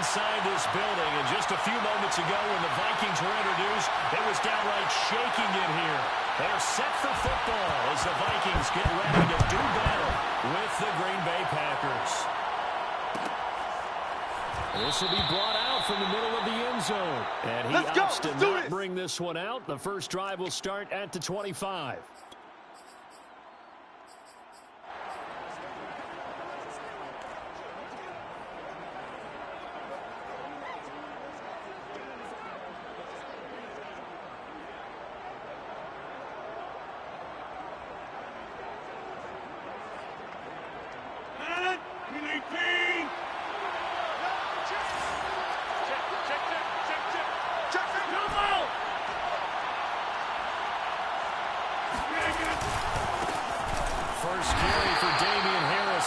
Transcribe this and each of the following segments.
inside this building. And just a few moments ago when the Vikings were introduced, it was downright shaking in here. They're set for football as the Vikings get ready to do battle with the Green Bay Packers. This will be brought out from the middle of the end zone. And he opts to not bring this one out. The first drive will start at the 25.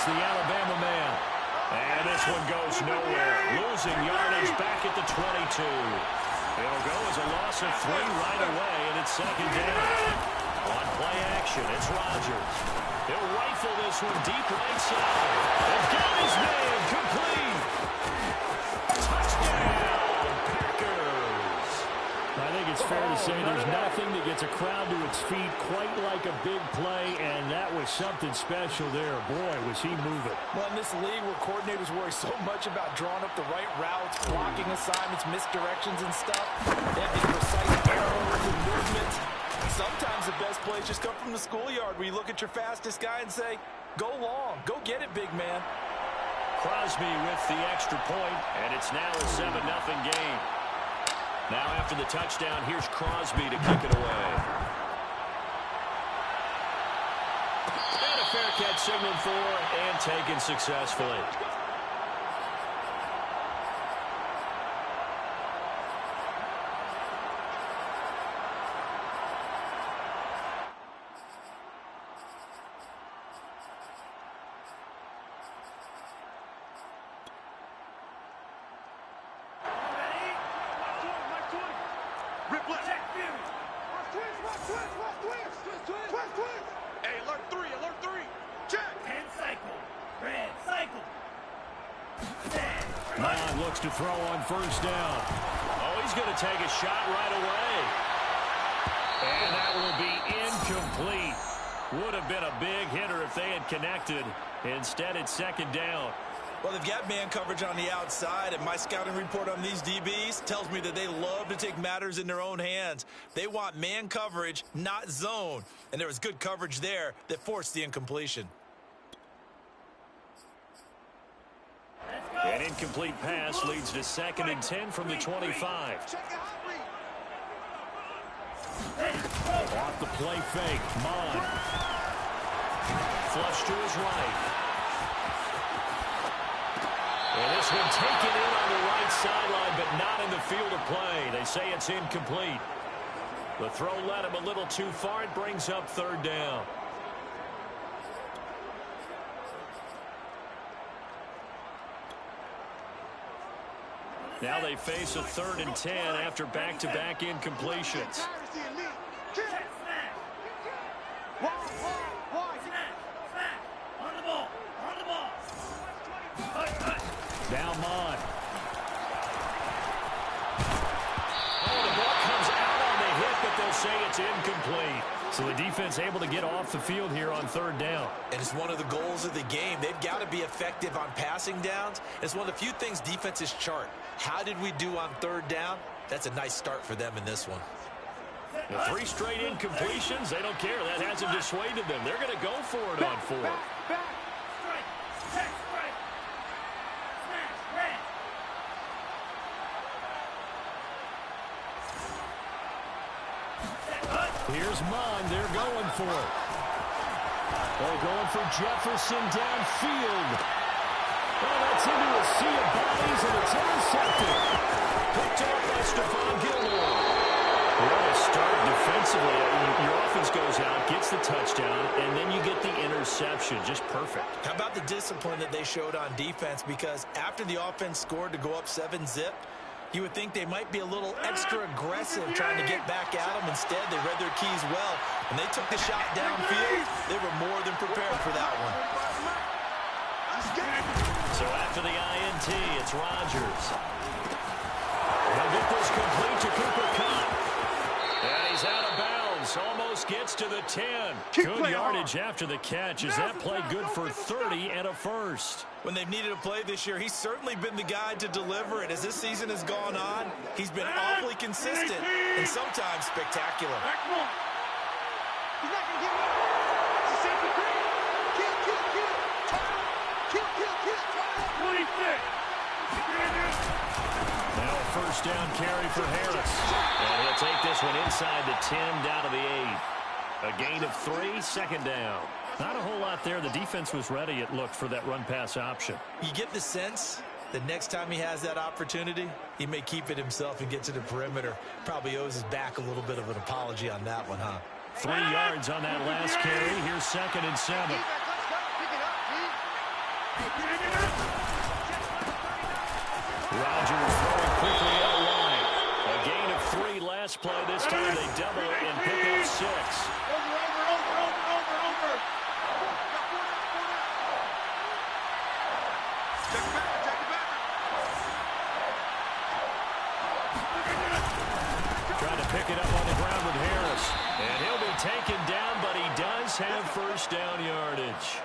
The Alabama man. And this one goes nowhere. Losing yardage back at the 22. It'll go as a loss of 3 right away, and it's second down. On play action, it's Rodgers. He'll rifle this one deep right side. They've got his man complete. Touchdown, Packers. I think it's fair to say there's nothing that gets a crowd to its feet quite like a big play, and that was something special there. Boy, was he moving. Well, in this league where coordinators worry so much about drawing up the right routes, blocking assignments, misdirections and stuff, they have these precise arrows and movements. Sometimes the best plays just come from the schoolyard where you look at your fastest guy and say, go long, go get it, big man. Crosby with the extra point, and it's now a 7-0 game. Now after the touchdown, here's Crosby to kick it away. And a fair catch signaled for and taken successfully. Looks to throw on first down. Oh, he's going to take a shot right away. And that will be incomplete. Would have been a big hitter if they had connected. Instead, it's second down. Well, they've got man coverage on the outside, and my scouting report on these DBs tells me that they love to take matters in their own hands. They want man coverage, not zone. And there was good coverage there that forced the incompletion. An incomplete pass leads to 2nd and 10 from the 25. Off the play fake. Mon. Flush to his right. And this one taken in on the right sideline, but not in the field of play. They say it's incomplete. The throw led him a little too far. It brings up 3rd down. Now they face a 3rd and 10 after back-to-back incompletions. Now Mon. Oh, the ball comes out on the hit, but they'll say it's incomplete. So the defense able to get off the field here on 3rd down. And it's one of the goals of the game. They've got to be effective on passing downs. It's one of the few things defenses chart. How did we do on 3rd down? That's a nice start for them in this one. The 3 straight incompletions, they don't care. That hasn't dissuaded them. They're going to go for it on 4th. Here's Mon. They're going for it. They're going for Jefferson downfield. Oh, that's into a sea of bodies, and it's intercepted. Picked up by Stephon Gilmore. What a start defensively. Your offense goes out, gets the touchdown, and then you get the interception. Just perfect. How about the discipline that they showed on defense? Because after the offense scored to go up 7-zip, you would think they might be a little extra aggressive trying to get back at them. Instead, they read their keys well. When they took the shot downfield, they were more than prepared for that one. So So after the INT, it's Rodgers. He'll get this complete to Cooper Kupp. And he's out of bounds. Almost gets to the 10. Good yardage after the catch. Is that play good for 30 and a first? When they've needed a play this year, he's certainly been the guy to deliver it. As this season has gone on, he's been awfully consistent and sometimes spectacular. He's not going to give up. It's a safety cream. Kill. 26. Now a first down carry for Harris. And he'll take this one inside the 10 down to the 8. A gain of 3, second down. Not a whole lot there. The defense was ready, it looked, for that run-pass option. You get the sense that next time he has that opportunity, he may keep it himself and get to the perimeter. Probably owes his back a little bit of an apology on that one, huh? 3 yards on that last carry. Here's 2nd and 7. Rodgers throwing quickly out wide. A gain of 3 last play. This time they double it and pick up 6. Over. Check back. Trying to pick it up on the ground with Harris. And he'll be taken down, but he does have first down yardage.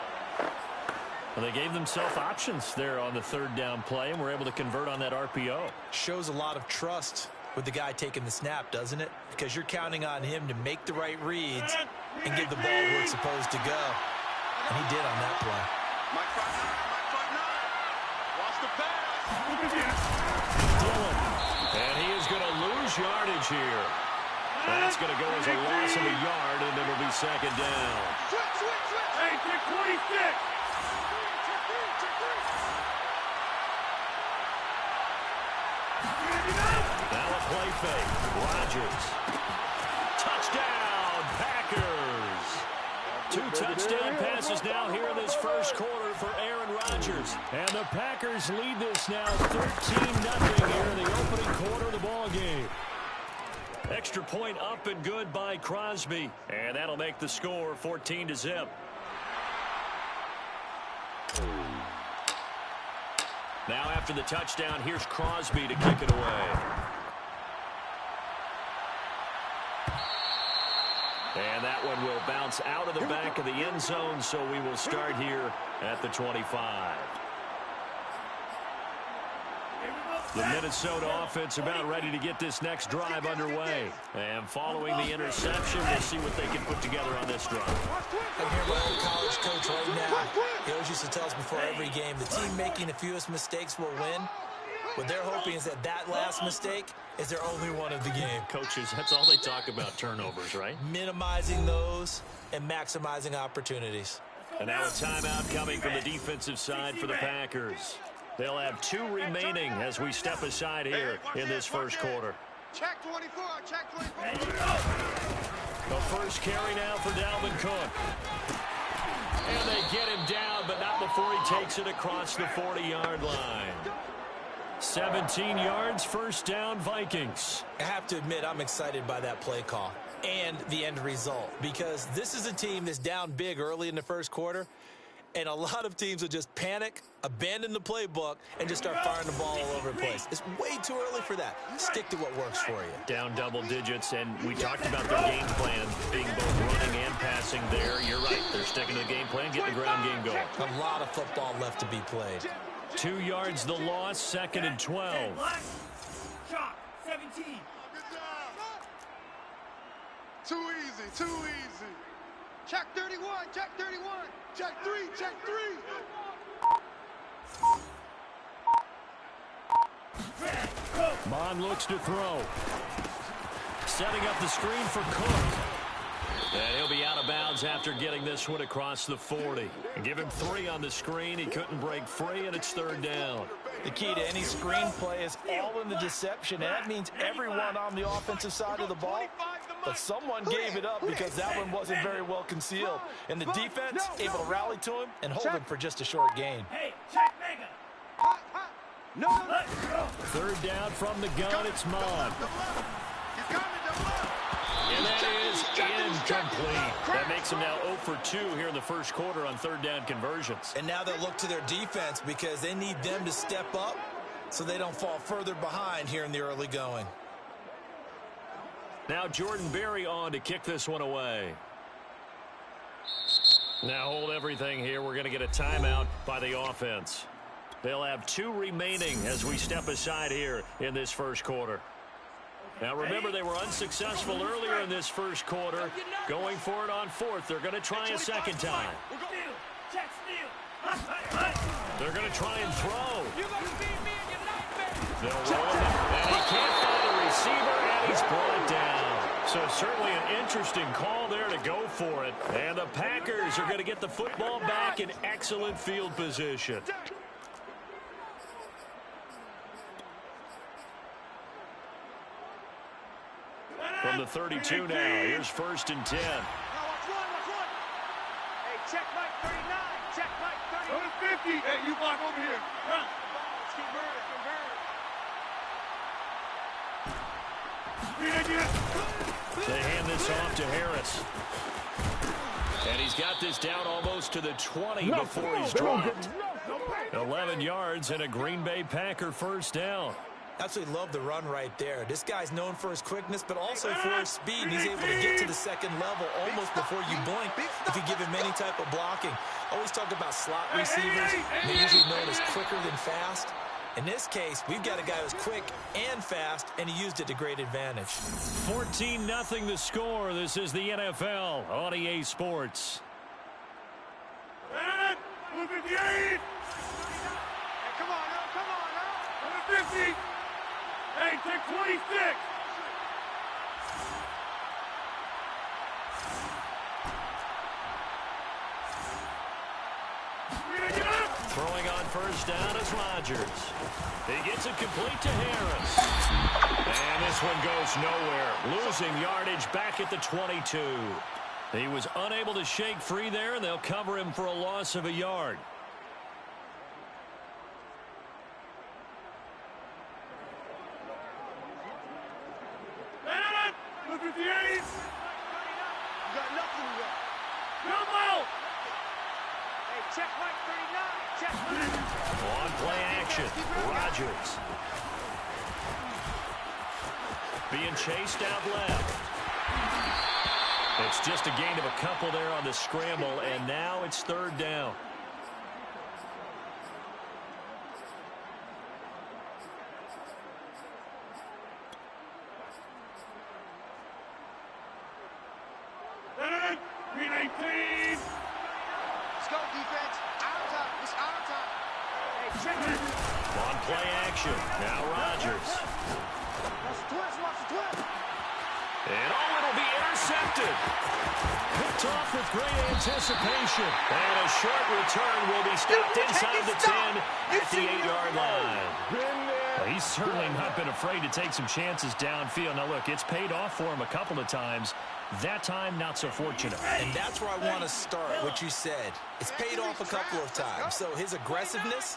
Well, they gave themselves options there on the 3rd down play, and were able to convert on that RPO. Shows a lot of trust with the guy taking the snap, doesn't it? Because you're counting on him to make the right reads and give the ball where it's supposed to go. And he did on that play. Mike front nine. Watch the pass. Dillon. And he is going to lose yardage here. That's going to go as a loss of a yard, and it'll be 2nd down. Switch. Hey, pick 26. Now a play fake. Rodgers. Touchdown, Packers. 2 touchdown passes now here in this first quarter for Aaron Rodgers. And the Packers lead this now 13-0 here in the opening quarter of the ball game. Extra point up and good by Crosby. And that'll make the score 14-0. Now after the touchdown, here's Crosby to kick it away. And that one will bounce out of the back of the end zone, so we will start here at the 25. The Minnesota offense about ready to get this next drive underway. And following the interception, we'll see what they can put together on this drive. I hear my old college coach right now. He always used to tell us before every game, the team making the fewest mistakes will win. What they're hoping is that last mistake is their only one of the game. Coaches, that's all they talk about, turnovers, right? Minimizing those and maximizing opportunities. And now a timeout coming from the defensive side for the Packers. They'll have 2 remaining as we step aside here in this first quarter. Check 24. The first carry now for Dalvin Cook. And they get him down, but not before he takes it across the 40-yard line. 17 yards, first down, Vikings. I have to admit, I'm excited by that play call and the end result, because this is a team that's down big early in the first quarter, and a lot of teams will just panic, abandon the playbook, and just start firing the ball all over the place. It's way too early for that. Stick to what works for you. Down double digits, and we talked about their game plan being both running and passing there. You're right. They're sticking to the game plan, getting the ground game going. A lot of football left to be played. 2 yards the loss, 2nd and 12. Shot 17. Too easy. Check 31. Check 3. Mon looks to throw. Setting up the screen for Cook. And he'll be out of bounds after getting this one across the 40. Give him 3 on the screen. He couldn't break free, and it's 3rd down. The key to any screen play is all in the deception, and that means everyone on the offensive side of the ball. But someone gave it up because that one wasn't very well concealed. And the defense able to rally to him and hold him for just a short gain. Hey, check Mega. No. 3rd down from the gun. It's Mon. And that is incomplete. That makes them now 0 for 2 here in the first quarter on third down conversions. And now they'll look to their defense because they need them to step up so they don't fall further behind here in the early going. Now Jordan Berry on to kick this one away. Now hold everything here. We're going to get a timeout by the offense. They'll have 2 remaining as we step aside here in this first quarter. Now remember, they were unsuccessful earlier in this first quarter. Going for it on fourth. They're going to try a second time. They're going to try and throw. They'll roll it, and he can't find a receiver, and he's brought down. So certainly an interesting call there to go for it. And the Packers are going to get the football back in excellent field position. From the 32 now, here's 1st and 10. Hey, check Mike 39. Check Mike 39. 50. Hey, you block over here. Run. Let's keep moving. They hand this off to Harris. And he's got this down almost to the 20 before he's dropped. 11 yards and a Green Bay Packer first down. Absolutely love the run right there. This guy's known for his quickness, but also for his speed. And he's able to get to the second level almost before you blink if you give him any type of blocking. Always talk about slot receivers. They're usually known as quicker than fast. In this case, we've got a guy who's quick and fast, and he used it to great advantage. 14-0 the score. This is the NFL on EA Sports. Madden, move it, hey, come on now. 50. Hey, take 26. Throwing on first down is Rodgers. He gets it complete to Harris. And this one goes nowhere. Losing yardage back at the 22. He was unable to shake free there, and they'll cover him for a loss of a yard. Look at the 8. You got nothing to go. Come out. Hey, check Mike 39. Check On play action, Rodgers. Being chased out left. It's just a gain of a couple there on the scramble, and now it's third down. Let's go, defense. Our time. It's our time. Hey, check it. On play action, now Rodgers. Watch the twist. Watch the twist. And it'll be intercepted. Picked off with great anticipation. And a short return will be stopped inside the 10 at the 8-yard line. He's certainly not been afraid to take some chances downfield. Now, look, it's paid off for him a couple of times. That time, not so fortunate. And that's where I want to start, what you said. It's paid off a couple of times. So his aggressiveness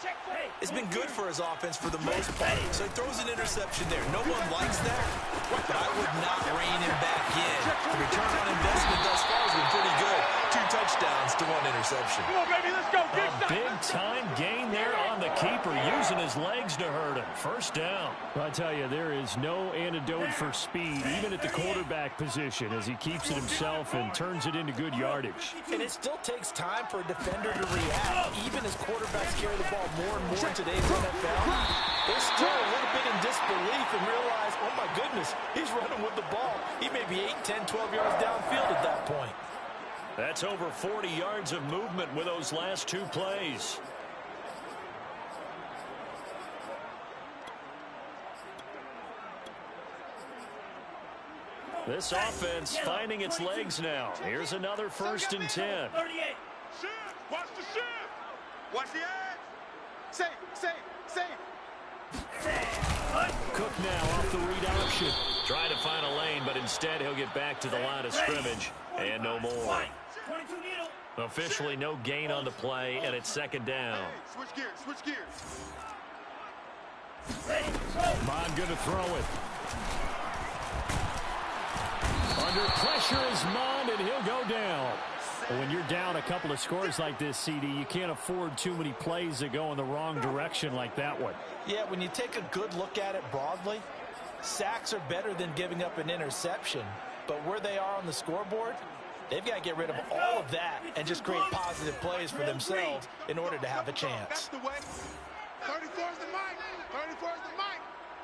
has been good for his offense for the most part. So he throws an interception there. No one likes that, but I would not rein him back in. The return on investment thus far has been pretty good. 2 touchdowns to 1 interception. Come on, baby, let's go. A big-time gain there on the keeper, using his legs to hurt him. First down. I tell you, there is no antidote for speed, even at the quarterback position, as he keeps it himself and turns it into good yardage. And it still takes time for a defender to react. Even as quarterbacks carry the ball more and more in today's NFL, they're still a little bit in disbelief and realize, oh my goodness, he's running with the ball. He may be 8, 10, 12 yards downfield at that point. That's over 40 yards of movement with those last 2 plays. This offense finding its legs now. Here's another 1st and 10. Shift. Watch the shift. Watch the edge. Safe. Cook now off the read option. Trying to find a lane, but instead he'll get back to the line of scrimmage. And no more. Officially no gain on the play, and it's 2nd down. Switch gears. Bond going to throw it. Under pressure is Mond, and he'll go down. When you're down a couple of scores like this, CD, you can't afford too many plays that go in the wrong direction like that one. Yeah, when you take a good look at it broadly, sacks are better than giving up an interception. But where they are on the scoreboard, they've got to get rid of all of that and just create positive plays for themselves in order to have a chance. That's the way. 34 is the mic. 34 is the mic.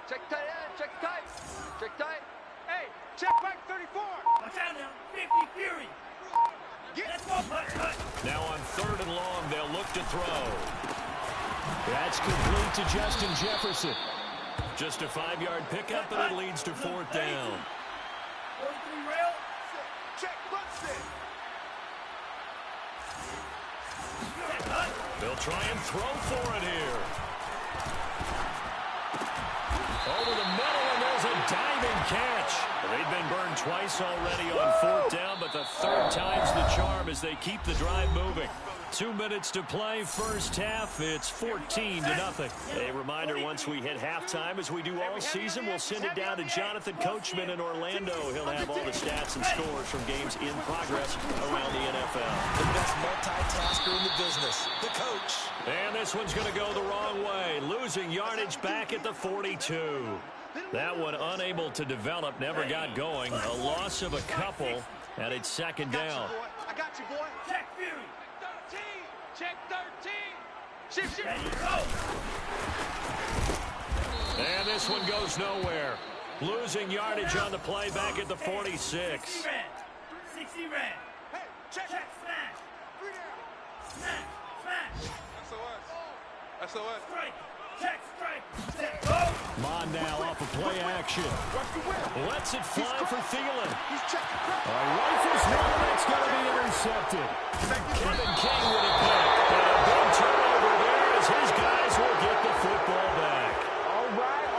Check tight end. Check tight. Check tight. Hey, check mic 34. Watch out now. 50 Fury. Let's go. Now on 3rd and long, they'll look to throw. That's complete to Justin Jefferson. Just a 5-yard pickup, and it leads to 4th down. 43 rail. Check, let's sit. They'll try and throw for it here. Over the middle, and there's a diving catch. They've been burned twice already on 4th down, but the 3rd time's the charm as they keep the drive moving. 2 minutes to play, first half. It's 14-0. A reminder, once we hit halftime, as we do all season, we'll send it down to Jonathan Coachman in Orlando. He'll have all the stats and scores from games in progress around the NFL. The best multitasker in the business, the coach. And this one's going to go the wrong way. Losing yardage back at the 42. That one unable to develop, never got going. A loss of a couple, and it's 2nd down. I got you, boy. Check Fury. 13. Check 13. Shift, shift. Ready, go. And this one goes nowhere. Losing yardage on the play back at the 46. 60 ran. 60 ran. Hey, check. Check, smash. 3 down. Smash, smash. SOS. Strike. Check, strike. Check, go. Mond now off of play action. What's the whip? Lets it fly for Thielen. He's checking. Rifles one, that's going to be intercepted. Kevin King with a pick. And a big turnover there as his guys will get the football back.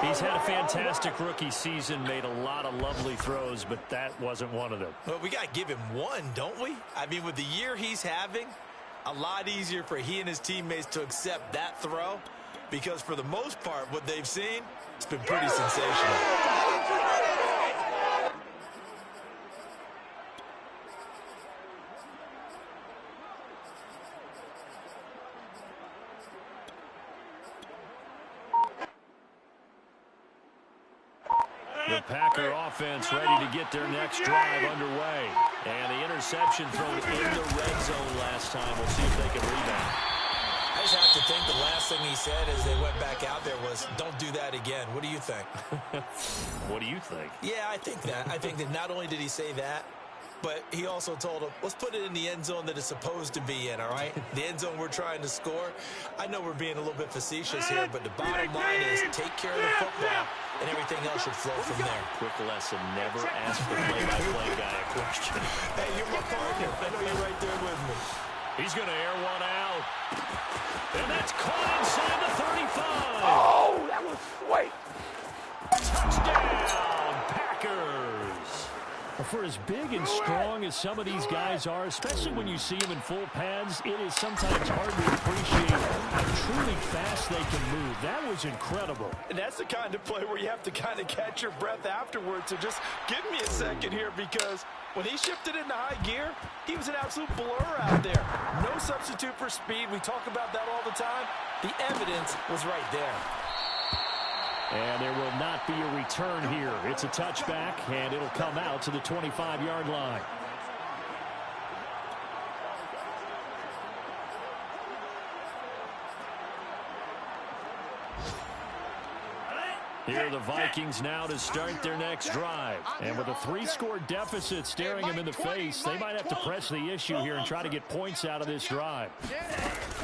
He's had a fantastic rookie season, made a lot of lovely throws, but that wasn't one of them. Well, we got to give him one, don't we? I mean, with the year he's having, a lot easier for he and his teammates to accept that throw because for the most part, what they've seen, it's been pretty sensational. The Packer offense ready to get their next drive underway. And the interception thrown in the red zone last time. We'll see if they can rebound. I just have to think the last thing he said as they went back out there was, don't do that again. What do you think? What do you think? Yeah, I think that. I think that not only did he say that, but he also told him, let's put it in the end zone that it's supposed to be in, all right? The end zone we're trying to score. I know we're being a little bit facetious here, but the bottom line is take care of the football, and everything else should flow from there. Quick lesson, never ask the play-by-play guy a question. Hey, you're my partner. I know you're right there with me. He's going to air one out. And that's caught inside the 35. Oh, that was sweet. Touchdown, Packers. For as big and strong as some of these guys are, especially when you see them in full pads, it is sometimes hard to appreciate how truly fast they can move. That was incredible. And that's the kind of play where you have to kind of catch your breath afterwards. So just give me a second here because when he shifted into high gear, he was an absolute blur out there. No substitute for speed. We talk about that all the time. The evidence was right there. And there will not be a return here. It's a touchback, and it'll come out to the 25-yard line. Here are the Vikings now to start their next drive. And with a 3-score deficit staring them in the face, they might have to press the issue here and try to get points out of this drive.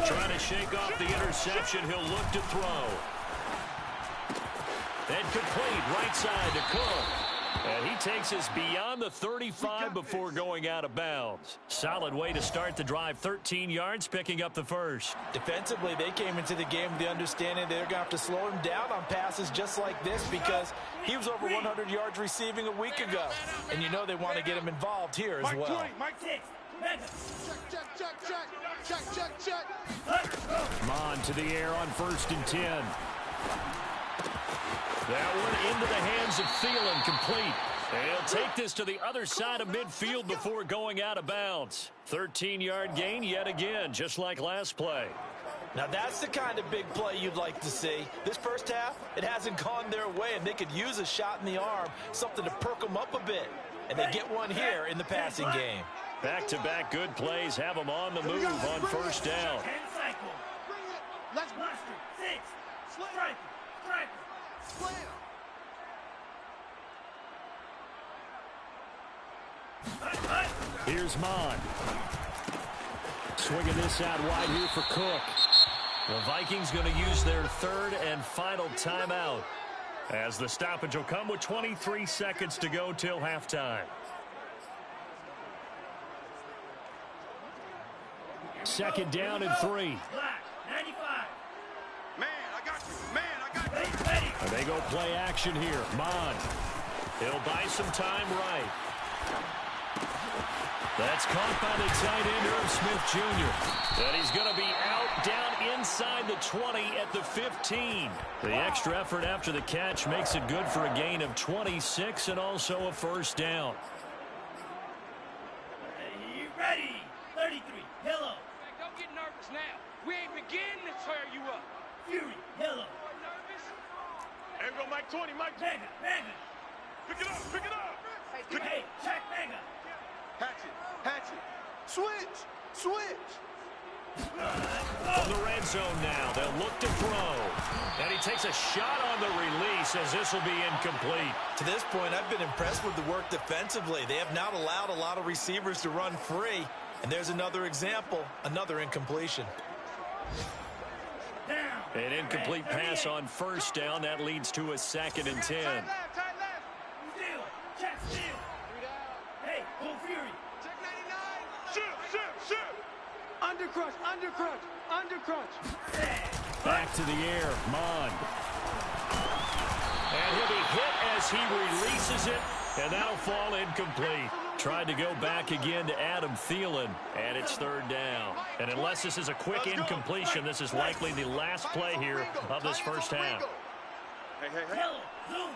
Trying to shake off the interception. He'll look to throw. And complete right side to Cook. And he takes us beyond the 35 before going out of bounds. Solid way to start the drive. 13 yards, picking up the first. Defensively, they came into the game with the understanding they're going to have to slow him down on passes just like this because he was over 100 yards receiving a week ago. And you know they want to get him involved here as well. Mike 6. Mega. Check. Mond to the air on 1st and 10. That one into the hands of Thielen, complete. And he'll take this to the other side of midfield before going out of bounds. 13-yard gain yet again, just like last play. Now that's the kind of big play you'd like to see. This first half, it hasn't gone their way, and they could use a shot in the arm, something to perk them up a bit. And they get one here in the passing game. Back-to-back good plays have them on the move on first down. 10 cycle. Let's blaster. 6. Striker. Here's Mon. Swinging this out wide here for Cook. The Vikings going to use their third and final timeout, as the stoppage will come with 23 seconds to go till halftime. Second down and 3. Black. 95. Man, I got you. Ready. And they go play action here. Mon. He'll buy some time right. That's caught by the tight end, Irv Smith Jr. And he's going to be out down inside the 20 at the 15. The extra effort after the catch makes it good for a gain of 26 and also a first down. Ready. 33. Yellow. Hey, don't get nervous now. We ain't beginning to tear you up. Fury. Yellow. Nervous? Here we go, Mike 20, Mike 20. Mega. Pick it up. Hey, check Mega. Hatchet. Switch. From the red zone now, they'll look to throw. And he takes a shot on the release as this will be incomplete. To this point, I've been impressed with the work defensively. They have not allowed a lot of receivers to run free. And there's another example, another incompletion. An incomplete pass on first down. That leads to a 2nd and 10. Tight left. Check steal. Hey, go Fury. Check 99. Shoot. Undercrunch. Back to the air, Mon. And he'll be hit as he releases it, and that'll fall incomplete. Tried to go back again to Adam Thielen, and it's 3rd down. And unless this is a quick incompletion, this is likely the last play here of this first half. Hey. Yellow. Zoom.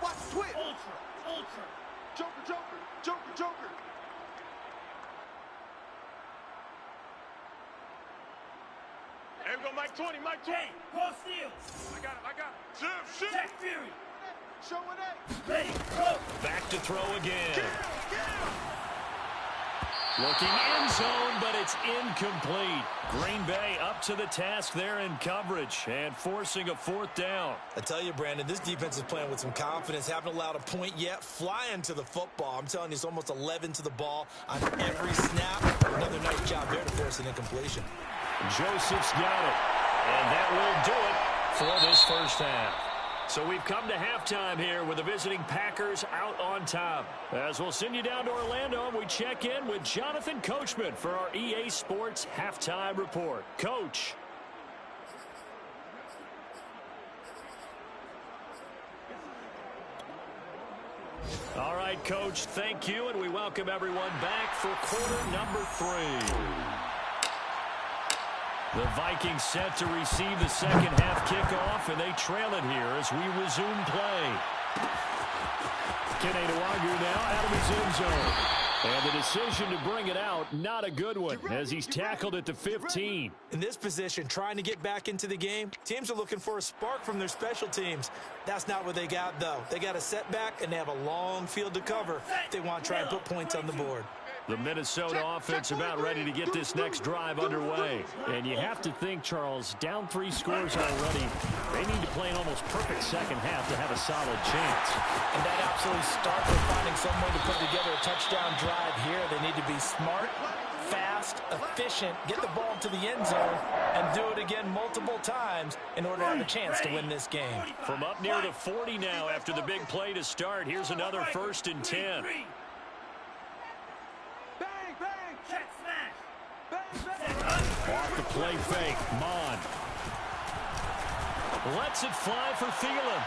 Watch twitch. Ultra. Joker. Here we go, Mike 20. Hey, go steal. I got it. Shoot. Check Fury. Show it. Ready. Go. Back to throw again. Get him. Looking in zone, but it's incomplete. Green Bay up to the task there in coverage and forcing a 4th down. I tell you, Brandon, this defense is playing with some confidence. Haven't allowed a point yet. Flying to the football. I'm telling you, it's almost 11 to the ball on every snap. Another nice job there to force an incompletion. Joseph's got it. And that will do it for this first half. So we've come to halftime here with the visiting Packers out on top. As we'll send you down to Orlando, we check in with Jonathan Coachman for our EA Sports Halftime Report. Coach. All right, Coach, thank you, and we welcome everyone back for quarter number 3. The Vikings set to receive the second half kickoff, and they trail it here as we resume play. Kenny Nwagu now out of his end zone. And the decision to bring it out, not a good one, as he's tackled at the 15. In this position, trying to get back into the game, teams are looking for a spark from their special teams. That's not what they got, though. They got a setback, and they have a long field to cover if they want to try and put points on the board. The Minnesota offense about ready to get this next drive underway. And you have to think, Charles, down 3 scores already. They need to play an almost perfect second half to have a solid chance. And that absolutely starts with finding some way to put together a touchdown drive here. They need to be smart, fast, efficient, get the ball to the end zone, and do it again multiple times in order to have a chance to win this game. From up near the 40 now after the big play to start, here's another 1st and 10. Check smash. Off the play fake, Mon. Lets it fly for Thielen.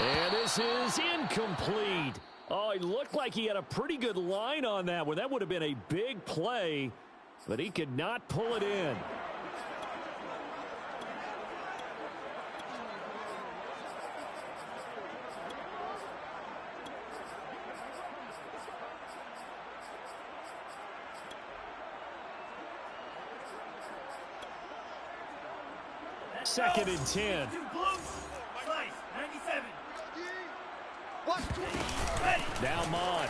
And this is incomplete. Oh, it looked like he had a pretty good line on that one. That would have been a big play, but he could not pull it in. 2nd and 10. Slice, 97. Now Mond.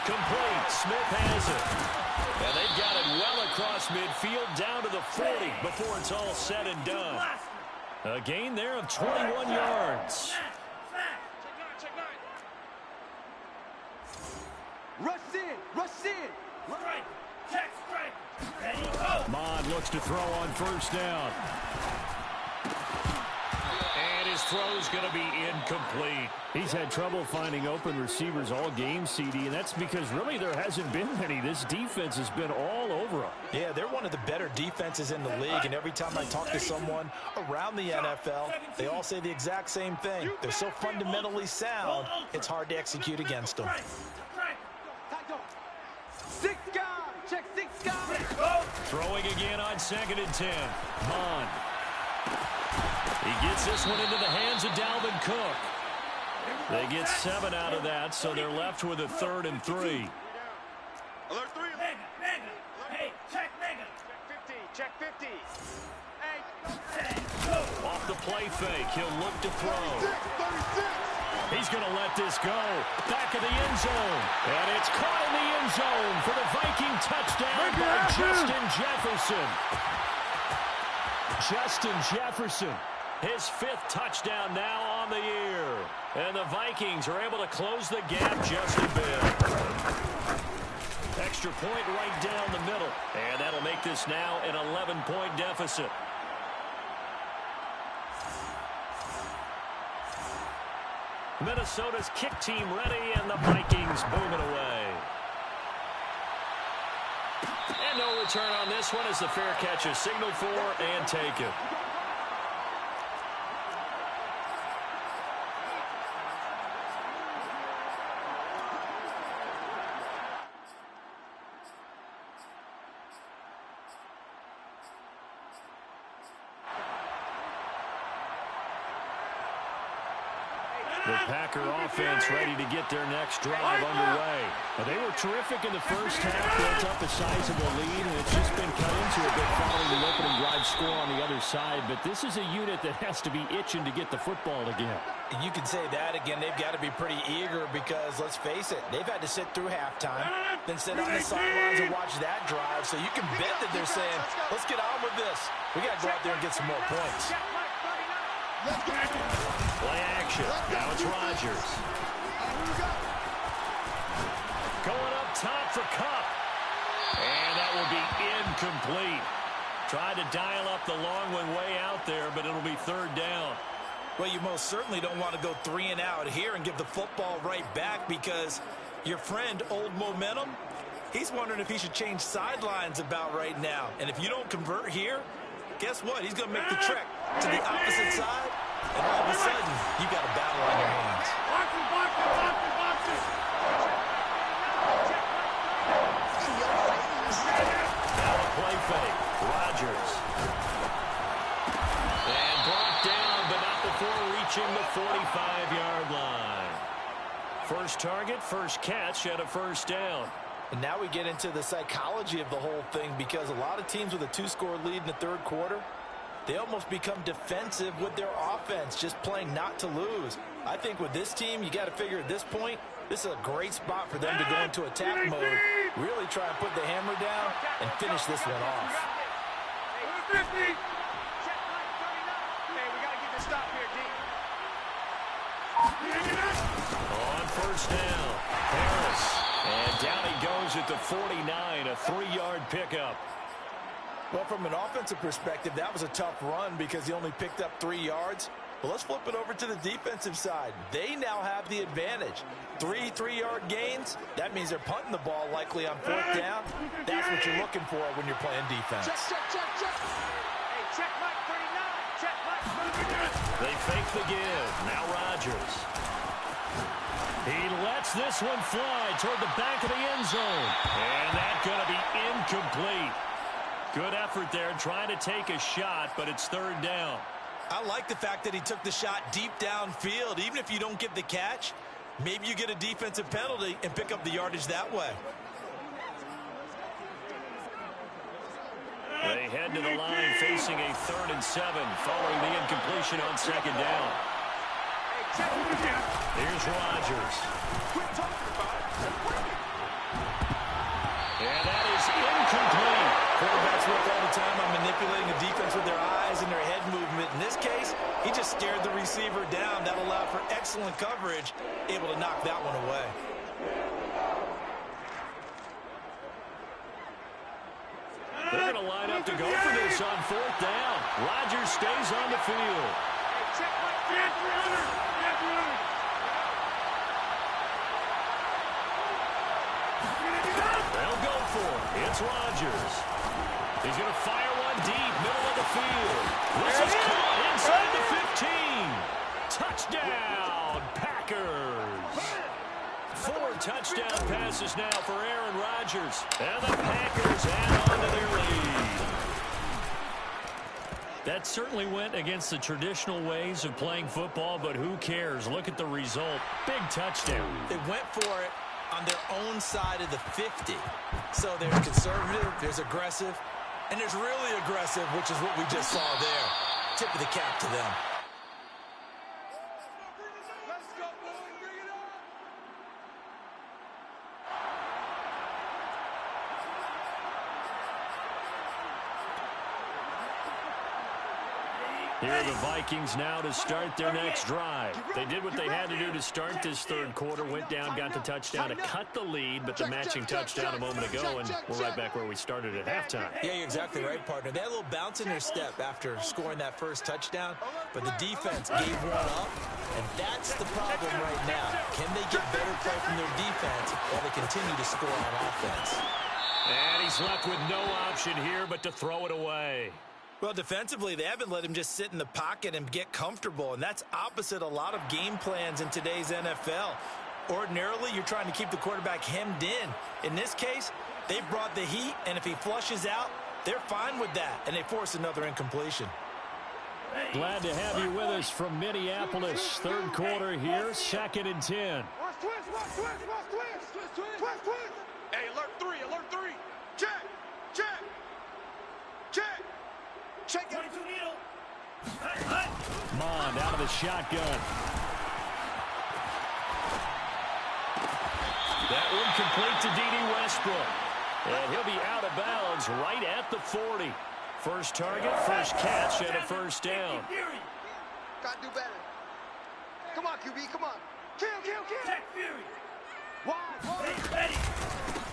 Complete. Smith has it. And they've got it well across midfield down to the 40 before it's all said and done. A gain there of 21 yards. Rush in. Strike, check, strike. Ready, go. Mond looks to throw on first down. And his throw's going to be incomplete. He's had trouble finding open receivers all game, CD, and that's because really there hasn't been many. This defense has been all over them. Yeah, they're one of the better defenses in the league, and every time I talk to someone around the NFL, they all say the exact same thing. They're so fundamentally sound, it's hard to execute against them. Six guys. Check 6 guys. Throwing again on 2nd and 10. Mond. He gets this one into the hands of Dalvin Cook. They get 7 out of that, so they're left with a 3rd and 3. Alert 3. Mega. Hey, check mega. Check 50. Hey. Off the play fake, he'll look to throw. 36. He's going to let this go. Back of the end zone. And it's caught in the end zone for the Viking touchdown by Justin Jefferson. Justin Jefferson, his 5th touchdown now on the year. And the Vikings are able to close the gap just a bit. Extra point right down the middle. And that'll make this now an 11-point deficit. Minnesota's kick team ready, and the Vikings booming away. And no return on this one as the fair catch is signaled for and taken. The Packer offense ready to get their next drive underway. They were terrific in the first half, built up a sizable lead, and it's just been cut into a bit following the opening drive score on the other side. But this is a unit that has to be itching to get the football again. You can say that again. They've got to be pretty eager because, let's face it, they've had to sit through halftime, then sit on the sidelines and watch that drive. So you can bet that they're saying, let's get on with this. We got to go out there and get some more points. Play action. Now it's Rodgers. Going up top for Kupp. And that will be incomplete. Tried to dial up the long one way out there, but it'll be 3rd down. Well, you most certainly don't want to go 3 and out here and give the football right back because your friend, Old Momentum, he's wondering if he should change sidelines about right now. And if you don't convert here, guess what? He's going to make the trek to the opposite side, and all of a sudden, you got a battle on your hands. Now a play fake. Rodgers. And brought down, but not before reaching the 45-yard line. First target, first catch, and a 1st down. And now we get into the psychology of the whole thing because a lot of teams with a 2-score lead in the 3rd quarter, they almost become defensive with their offense, just playing not to lose. I think with this team, you got to figure at this point, this is a great spot for them to go into attack mode, really try and put the hammer down and finish this one off. Hey, we got to get this stop here, D. On first down, Harris. And down he goes at the 49, a 3-yard pickup. Well, from an offensive perspective, that was a tough run because he only picked up 3 yards. But let's flip it over to the defensive side. They now have the advantage. 3 3-yard gains, that means they're punting the ball likely on 4th down. That's what you're looking for when you're playing defense. Check. Hey, check Mike 39. Check Mike 39. They fake the give. Now Rodgers. He lets this one fly toward the back of the end zone. And that's going to be incomplete. Good effort there trying to take a shot, but it's 3rd down. I like the fact that he took the shot deep downfield. Even if you don't get the catch, maybe you get a defensive penalty and pick up the yardage that way. They They head to the line facing a 3rd and 7 following the incompletion on 2nd down. Here's Rodgers. And that is incomplete. Quarterbacks work all the time on manipulating the defense with their eyes and their head movement. In this case, he just stared the receiver down. That allowed for excellent coverage, able to knock that one away. They're going to line up to go for this on 4th down. Rodgers stays on the field. They'll go for it. It's Rodgers. He's going to fire one deep, middle of the field. This is caught inside the 15. Touchdown, Packers. 4 touchdown passes now for Aaron Rodgers. And the Packers add on to their lead. That certainly went against the traditional ways of playing football, but who cares? Look at the result. Big touchdown. They went for it on their own side of the 50. So there's conservative, there's aggressive, and there's really aggressive, which is what we just saw there. Tip of the cap to them. Let's go, boy. Bring it on. Here are the Vikings now to start their next drive. They did what they had to do to start this 3rd quarter, went down, got the touchdown to cut the lead, but the matching touchdown a moment ago, and we're right back where we started at halftime. Yeah, you're exactly right, partner. They had a little bounce in their step after scoring that first touchdown, but the defense gave one up, and that's the problem right now. Can they get better play from their defense while they continue to score on offense? And he's left with no option here but to throw it away. Well, defensively, they haven't let him just sit in the pocket and get comfortable, and that's opposite a lot of game plans in today's NFL. Ordinarily, you're trying to keep the quarterback hemmed in. In this case, they brought the heat, and if he flushes out, they're fine with that, and they force another incompletion. Glad to have you with us from Minneapolis. 3rd quarter here, 2nd and 10. Watch twist. Hey, alert 3. Check. Check it. Mond out of the shotgun. That one complete to D.D. Westbrook. And he'll be out of bounds right at the 40. First target, first catch, and a 1st down. Gotta do better. Come on, QB, come on. Kill. Check Fury. Wide.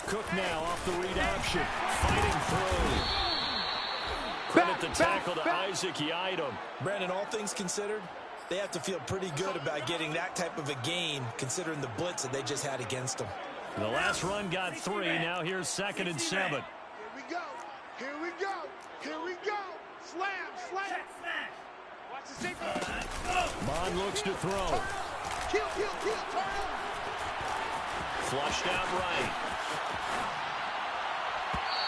Cook now off the read option. Fighting through. Credit the tackle to Isaac Yiadom. Brandon, all things considered, they have to feel pretty good about getting that type of a gain, considering the blitz that they just had against them. The last run got 3. Now here's 2nd and 7. Here we go. Slam. Check smash. Watch the safety. Mond looks to throw. Kill. Turn. Flushed out right.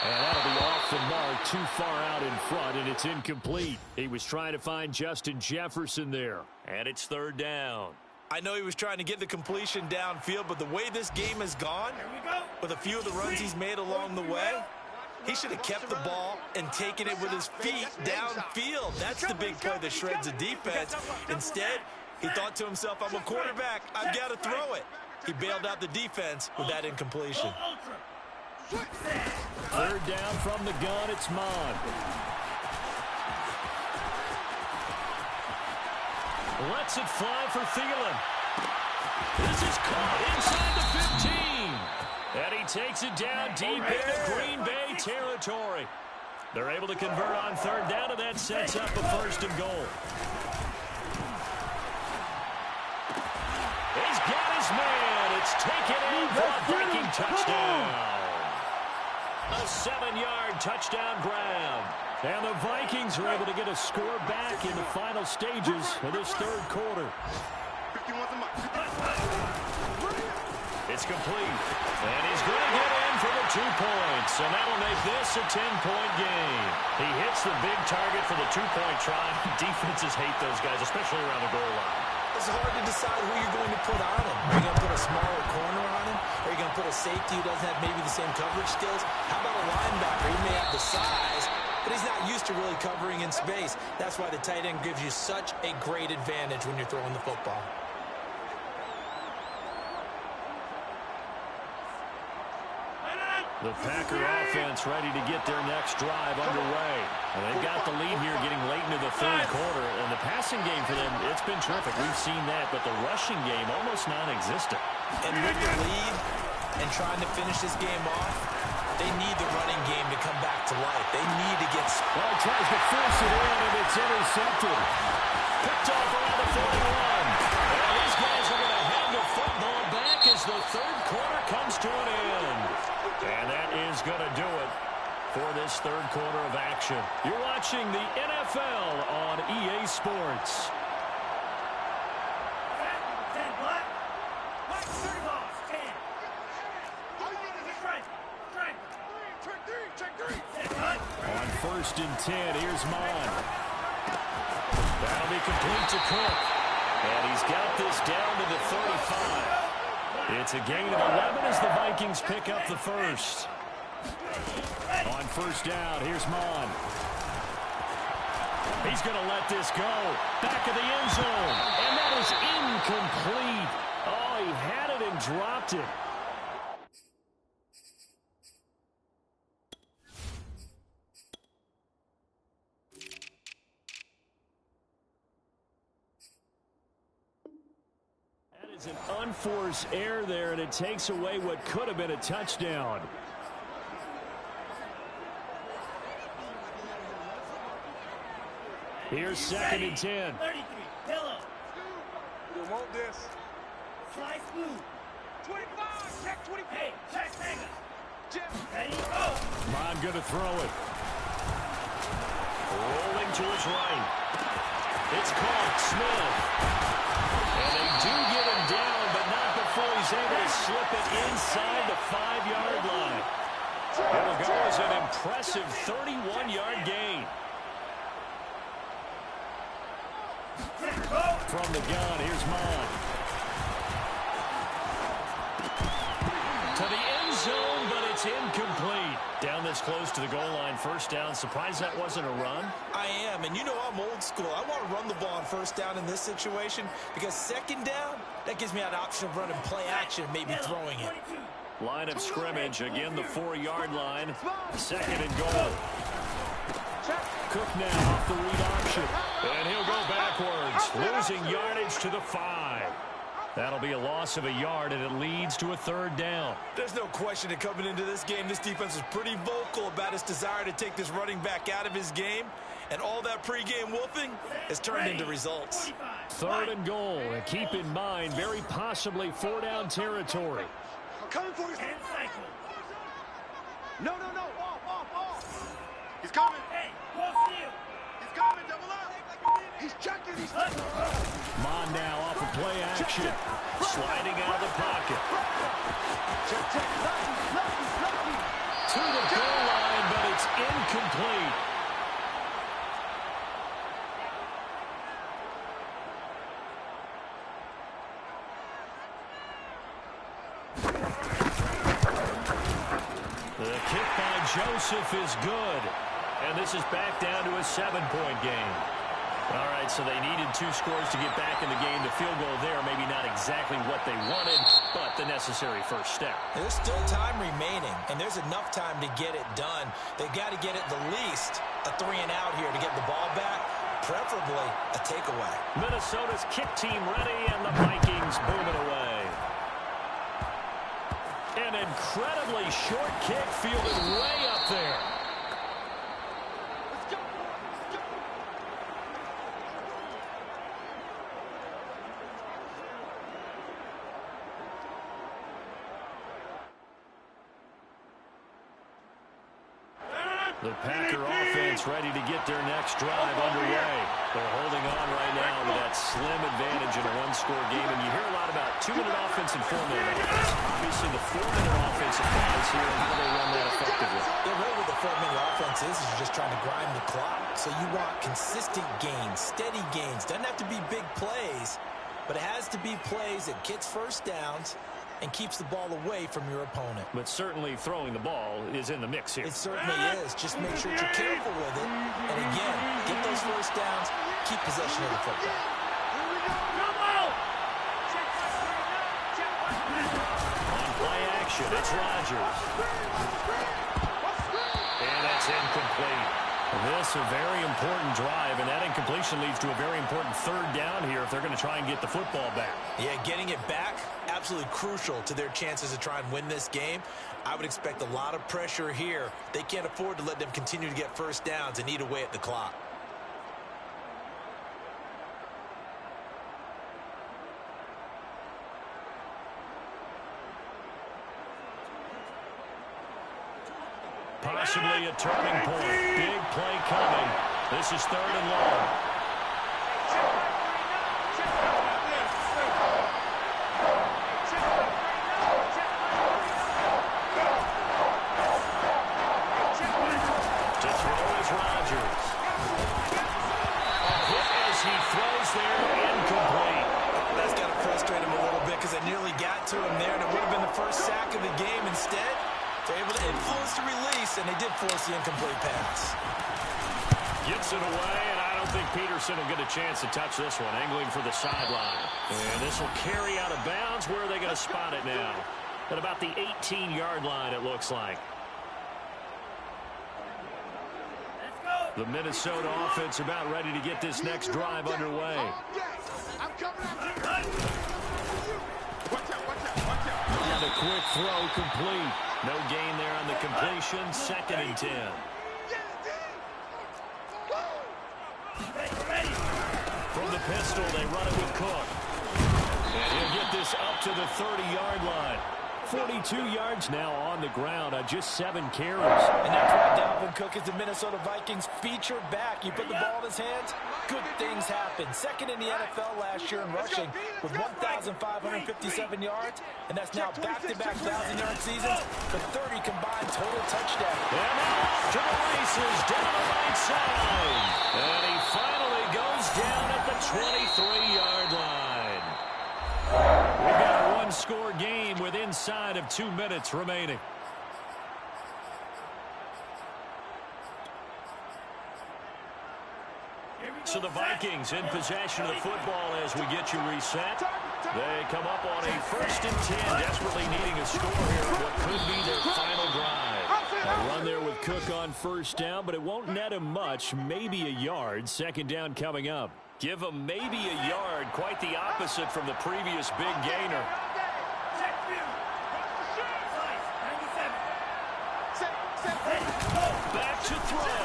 And that'll be off the mark, too far out in front, and it's incomplete. He was trying to find Justin Jefferson there, and it's 3rd down. I know he was trying to get the completion downfield, but the way this game has gone, with a few of the runs he's made along the way, he should have kept the ball and taken it with his feet downfield. That's the big play that shreds the defense. Instead, he thought to himself, I'm a quarterback. I've got to throw it. He bailed out the defense with that incompletion. 3rd down from the gun, it's Mond. Lets it fly for Thielen. This is caught inside the 15. And he takes it down deep into Green Bay territory. They're able to convert on 3rd down, and that sets up a 1st and goal. He's got his man. It's taken in for a breaking touchdown. A 7-yard touchdown grab. And the Vikings are able to get a score back in the final stages of this 3rd quarter. It's complete. And he's going to get in for the 2 points. And that'll make this a 10-point game. He hits the big target for the 2-point try. Defenses hate those guys, especially around the goal line. It's hard to decide who you're going to put on him. Are you going to put a smaller corner on him? Are you going to put a safety who doesn't have maybe the same coverage skills? How about a linebacker? He may have the size, but he's not used to really covering in space. That's why the tight end gives you such a great advantage when you're throwing the football. The Packer offense ready to get their next drive underway. And they've got the lead here getting late into the third quarter. And the passing game for them, it's been terrific. We've seen that. But the rushing game, almost non-existent. And with the lead and trying to finish this game off, they need the running game to come back to life. They need to get... Well, he tries to force it in, and it's intercepted. Picked off around the 41. And these guys are going to have the football back as the third quarter comes to an end. And that is going to do it for this third quarter of action. You're watching the NFL on EA Sports. 10 black. Black 30 balls. 10. Check three. On 1st and 10, here's Mon. That'll be complete to Cook. And he's got this down to the 35. It's a gain of 11 as the Vikings pick up the first. On 1st down, here's Mon. He's going to let this go. Back of the end zone. And that is incomplete. Oh, he had it and dropped it. An unforced error there, and it takes away what could have been a touchdown. Here's 2nd and 10. 33. Pillow. You want this? Slice smooth. 25. Check 25. Hey, check Sega. Jim. Ready, go. Mon gonna throw it. Rolling to his right. It's caught. Smith. And they do get him down, but not before he's able to slip it inside the 5-yard line. It'll go as an impressive 31-yard gain. From the gun, here's Mon. To the end zone, but it's incomplete. Down this close to the goal line, 1st down. Surprised that wasn't a run? I am, and you know I'm old school. I want to run the ball on 1st down in this situation because 2nd down, that gives me an option of running play action, maybe throwing it. Line of scrimmage, again the 4-yard line. 2nd and goal. Cook now off the read option. And he'll go backwards, losing yardage to the 5. That'll be a loss of a yard, and it leads to a 3rd down. There's no question that coming into this game, this defense is pretty vocal about its desire to take this running back out of his game. And all that pregame wolfing has turned into results. 3rd and goal, and keep in mind, very possibly 4-down territory. I'm coming for you. 10 cycle. No. Off. He's coming. Hey, go steal. He's coming. Double up. He's checking. Mon now off of play action. Sliding out of the pocket. Check. Lucky. To the goal line, but it's incomplete. The kick by Joseph is good. And this is back down to a 7-point game. All right, so they needed 2 scores to get back in the game. The field goal there, maybe not exactly what they wanted, but the necessary first step. There's still time remaining, and there's enough time to get it done. They've got to get at the least a 3-and-out here to get the ball back, preferably a takeaway. Minnesota's kick team ready, and the Vikings boom it away. An incredibly short kick fielded way up there. The Packer offense ready to get their next drive underway. They're holding on right now with that slim advantage in a 1-score game. And you hear a lot about 2-minute offense and 4-minute offense. Obviously, the 4-minute offense applies here. How do they run that effectively? They're really what the 4-minute offense is you're just trying to grind the clock. So you want consistent gains, steady gains. Doesn't have to be big plays, but it has to be plays that gets 1st downs and keeps the ball away from your opponent. But certainly throwing the ball is in the mix here. It certainly is. Just make sure that you're careful with it. And again, get those first downs, keep possession of the football. On play action, it's Rodgers. And that's incomplete. This a very important drive, and that incompletion leads to a very important third down here if they're going to try and get the football back. Yeah, getting it back, absolutely crucial to their chances to try and win this game. I would expect a lot of pressure here. They can't afford to let them continue to get first downs and eat away at the clock. Possibly a turning point. Big play coming. This is 3rd and long. To throw is Rodgers. A hit as he throws there, incomplete. Oh, that's got to frustrate him a little bit because it nearly got to him there, and it would have been the first sack of the game instead. They're able to influence the release, and they did force the incomplete pass. Gets it away, and I don't think Peterson will get a chance to touch this one. Angling for the sideline. And this will carry out of bounds. Where are they going to spot it now? At about the 18-yard line, it looks like. The Minnesota offense about ready to get this next drive underway. I'm coming after you. Watch out. And a quick throw complete. No gain there on the completion. 2nd and 10. From the pistol, they run it with Cook. And he'll get this up to the 30-yard line. 42 yards now on the ground on just 7 carries. And that's why Dalvin Cook is the Minnesota Vikings featured back. You put the ball in his hands, good things happen. 2nd in the NFL last year in rushing with 1,557 yards, and that's now back-to-back 1,000-yard seasons for 30 combined total touchdowns. And now off to the races down the right side. And he finally goes down at the 23-yard line. We've got a one-score game with inside of 2 minutes remaining. So the Vikings in possession of the football as we get you reset. They come up on a 1st and 10, desperately needing a score here at what could be their final drive. A run there with Cook on 1st down, but it won't net him much, maybe a yard. 2nd down coming up. Give him maybe a yard, quite the opposite from the previous big gainer. Back to throw.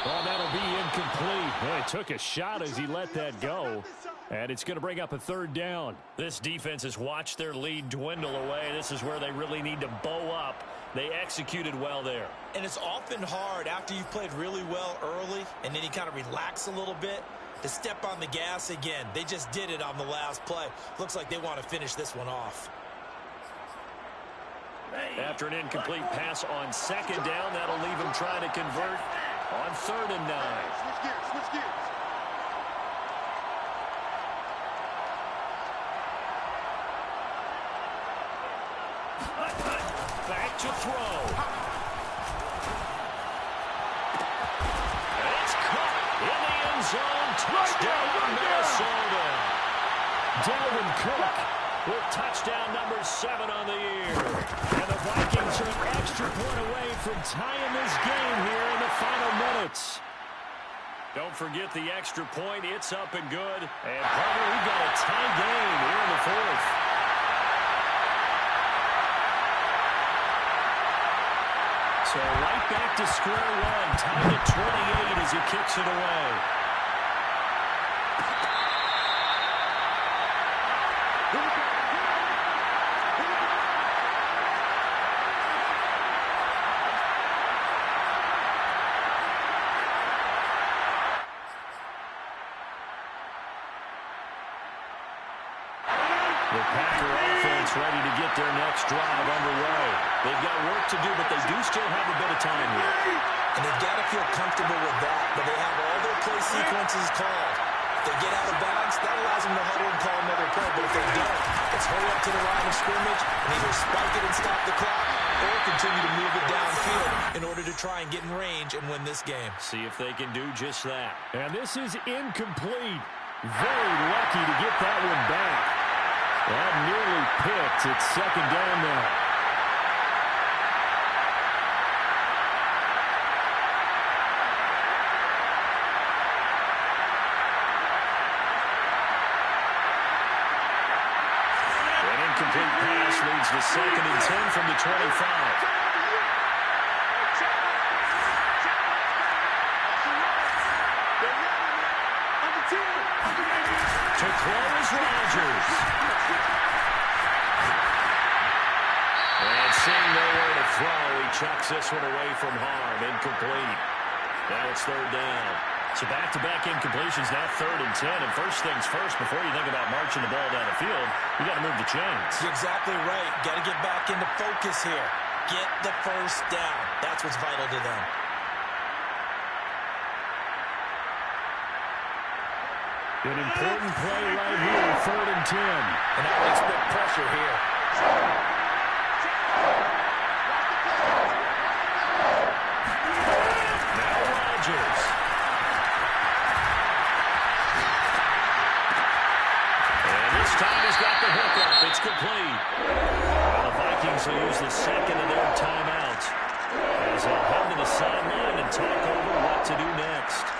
Well, that'll be incomplete. Well, he took a shot as he let that go. And it's going to bring up a 3rd down. This defense has watched their lead dwindle away. This is where they really need to bow up. They executed well there. And it's often hard after you've played really well early and then you kind of relax a little bit to step on the gas again. They just did it on the last play. Looks like they want to finish this one off. After an incomplete pass on 2nd down, that'll leave him trying to convert on 3rd and 9. Switch gears. Back to throw. And it's caught in the end zone. Touchdown, Minnesota. Dalvin Cook with touchdown number 7 on the year. And the Vikings are an extra point away from tying this game here in the final minutes. Don't forget the extra point. It's up and good. And Parker, we've got a tie game here in the 4th. So right back to square one. Tied at 28 as he kicks it away. The Packer offense ready to get their next drive underway. They've got work to do, but they do still have a bit of time here. And they've got to feel comfortable with that, but they have all their play sequences called. If they get out of bounds, that allows them to huddle and call another play. But if they don't, it's hurry up to the line of scrimmage and either spike it and stop the clock or continue to move it downfield in order to try and get in range and win this game. See if they can do just that. And this is incomplete. Very lucky to get that one back. That nearly picked. It's second down now. Incomplete pass leads to 2nd and 10 from the 25. To throw is Rodgers. And seeing nowhere to throw, he chucks this one away from harm. Incomplete. Now it's 3rd down. So back-to-back incompletions, now 3rd and 10. And first things first, before you think about marching the ball down the field, you got to move the chains. You're exactly right. Got to get back into focus here. Get the first down. That's what's vital to them. An important play right here, 3rd and 10. And I would expect pressure here. Now Rodgers. And this time he's got the hook up. It's complete. Well, the Vikings will use the second of their timeouts as they'll head to the sideline and talk over what to do next.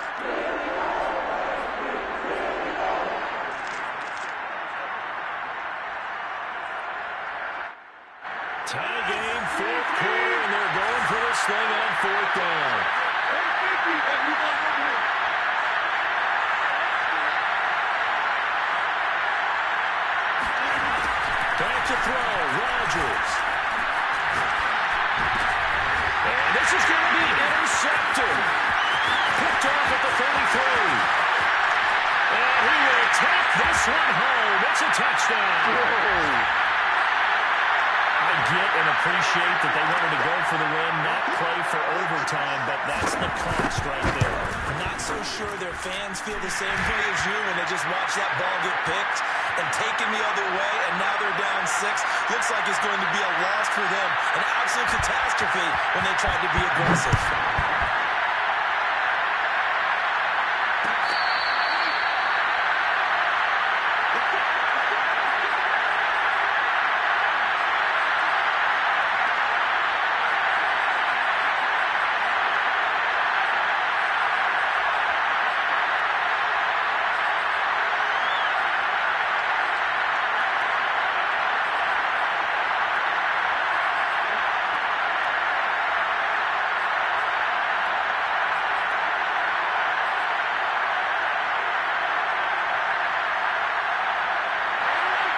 Tie game, 4th quarter, and they're going for this thing on 4th down. Back to throw, Rodgers. And this is going to be intercepted. Picked off at the 33. And he will take this one home. It's a touchdown. Whoa. I get and appreciate that they wanted to go for the win, not play for overtime, but that's the cost right there. I'm not so sure their fans feel the same way as you when they just watch that ball get picked and taken the other way, and now they're down 6. Looks like it's going to be a loss for them, an absolute catastrophe when they tried to be aggressive.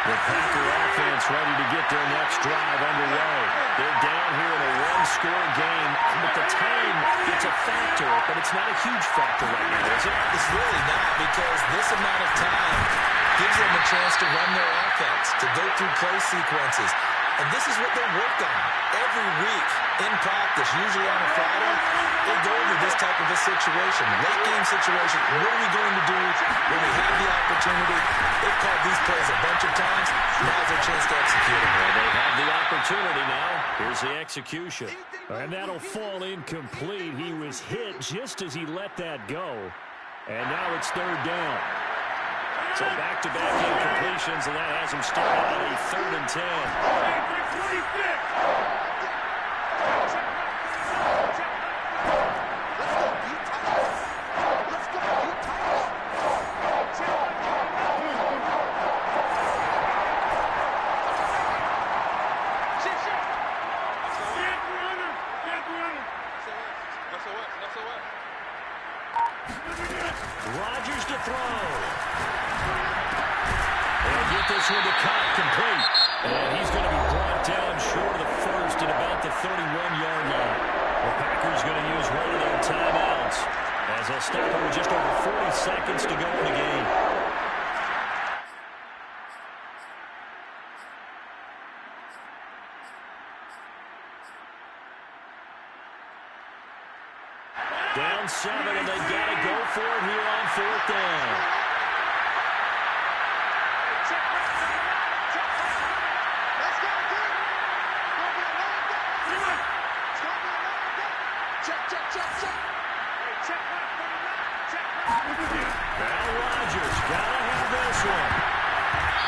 The Packer offense ready to get their next drive underway. They're down here in a one-score game, but the time, it's a factor, but it's not a huge factor right now, is it? It's really not, because this amount of time gives them a chance to run their offense, to go through play sequences. And this is what they work on every week in practice, usually on a Friday. They go over this type of a situation, late-game situation. What are we going to do when we have the opportunity? They've called these plays a bunch of times. Now's their chance to execute them. Well, they have the opportunity now. Here's the execution. And that'll fall incomplete. He was hit just as he let that go. And now it's 3rd down. So back-to-back incompletions, and that has him start out a 3rd and 10. Rodgers to throw. And get this one to Cobb complete. And he's going to be brought down short of the first at about the 31-yard line. The Packers going to use one of their timeouts as they'll stop it with just over 40 seconds to go in the game. Down 7, and they got to go for it here on 4th down. Now Rodgers gotta have this one.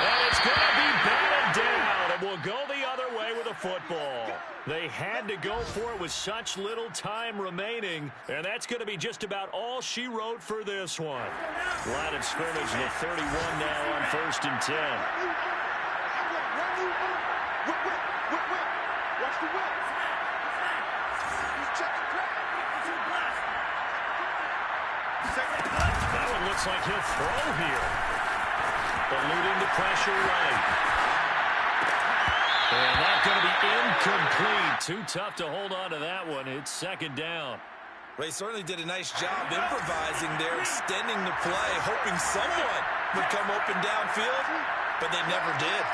And it's gonna be batted down. And will go the other way with a football. They had to go for it with such little time remaining. And that's going to be just about all she wrote for this one. Line of scrimmage to 31 now on 1st and 10. Watch the whip. He's checking crack. That one looks like he'll throw here. Eluding the pressure right. And that's going to be incomplete. Too tough to hold on to that one. It's 2nd down. They certainly did a nice job improvising there, extending the play, hoping someone would come open downfield, but they never did.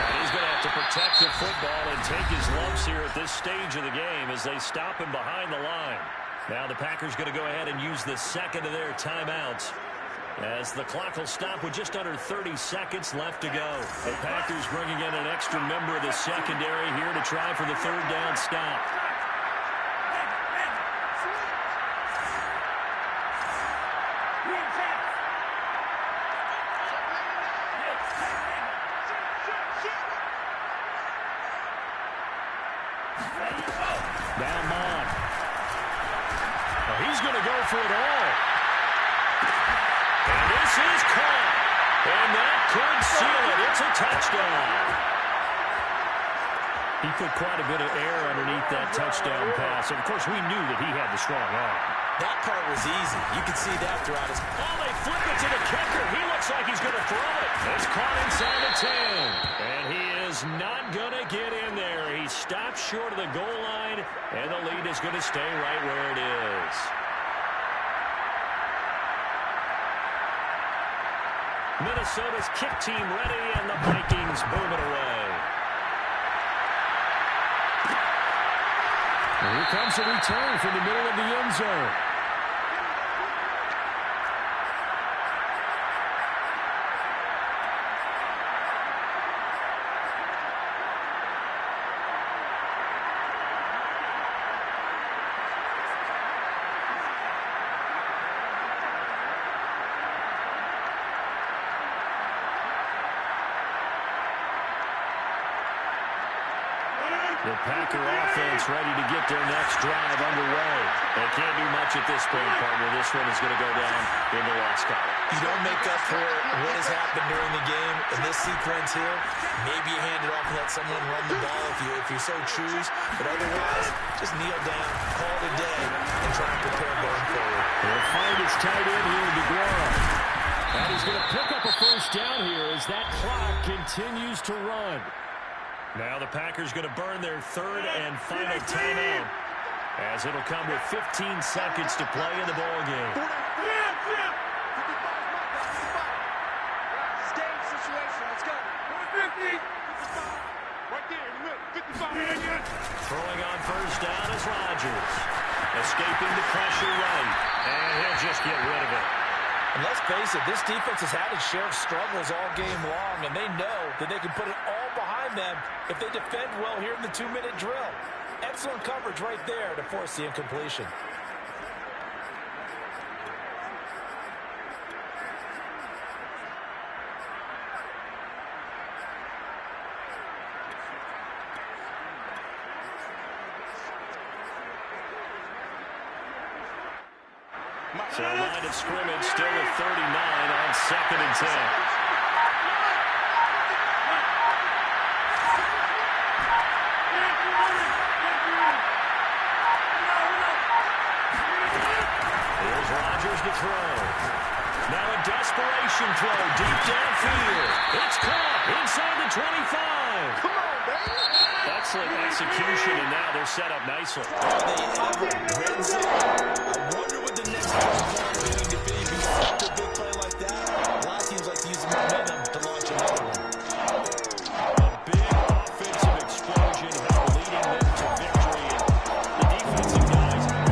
And he's going to have to protect the football and take his lumps here at this stage of the game as they stop him behind the line. Now the Packers going to go ahead and use the second of their timeouts, as the clock will stop with just under 30 seconds left to go. The Packers bringing in an extra member of the secondary here to try for the 3rd down stop. Now Mon. Well, he's going to go for it all. And this is caught. And that could seal it. It's a touchdown. He put quite a bit of air underneath that touchdown pass. Of course, we knew that he had the strong arm. That part was easy. You could see that throughout his... Oh, they flip it to the kicker. He looks like he's going to throw it. It's caught inside the 10. And he is not going to get in there. He stopped short of the goal line, and the lead is going to stay right where it is. Minnesota's kick team ready, and the Vikings boom it away. And here comes a return from the middle of the end zone. The Packer offense ready to get their next drive underway. They can't do much at this point, partner. This one is going to go down in the loss column. You don't make up for what has happened during the game in this sequence here. Maybe you hand it off and let someone run the ball if you so choose. But otherwise, just kneel down, call it a day, and try and prepare going forward. They'll find his tight end here, DeGuara. And he's going to pick up a 1st down here as that clock continues to run. Now the Packers going to burn their 3rd and final timeout, as it'll come with 15 seconds to play in the ball game. Stage situation. Let's go. 50. Right there in the middle. 55. Throwing on 1st down is Rodgers. Escaping the pressure right, and he'll just get rid of it. And let's face it, this defense has had its share of struggles all game long, and they know that they can put it all behind them if they defend well here in the 2-minute drill. Excellent coverage right there to force the incompletion. So line of scrimmage still at 39 on 2nd and 10. Here's Rodgers to throw. Now a desperation throw deep downfield. It's caught inside the 25. Come on, baby. Excellent execution, and now they're set up nicely. Are they ever red zone? I wonder what the next play is going to be. Because after a big play like that, a lot of teams like to use the momentum to launch another one. A big offensive explosion has leading them to victory. And the defensive guys, they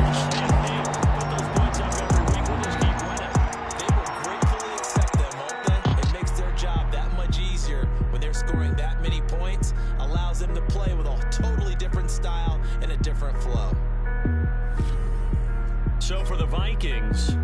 put those points up every week. We'll just keep winning. They will gratefully accept them, won't they? It makes their job that much easier when they're scoring that many points allows them to play with a totally different style and a different flow. So for the Vikings,